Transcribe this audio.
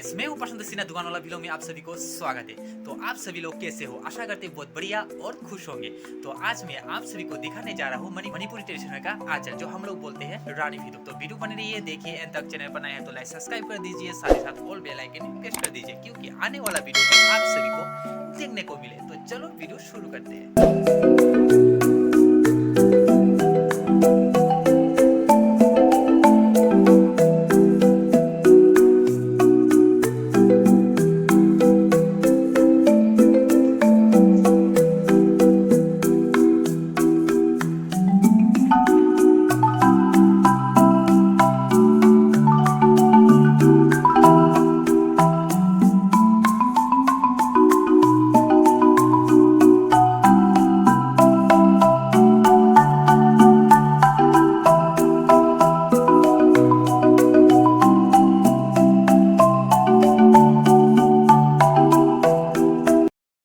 Guys, मैं हूँ प्रशांत सिन्हा दुकान वाला वीडियो में आप सभी को स्वागत है। तो आप सभी लोग कैसे हो? आशा करते हैं बहुत बढ़िया और खुश होंगे। तो आज मैं आप सभी को दिखाने जा रहा हूँ मणिपुरी ट्रेडिशनल का आचार, जो हम लोग बोलते हैं रानी फिदुक। तो वीडियो बने रही है, देखिए एंड तक। चैनल पर नया है तो लाइक सब्सक्राइब कर दीजिए, साथ ही साथ ऑल बेल आइकन प्रेस कर दीजिए, क्योंकि आने वाला वीडियो आप सभी को देखने को मिले। तो चलो वीडियो शुरू करते हैं।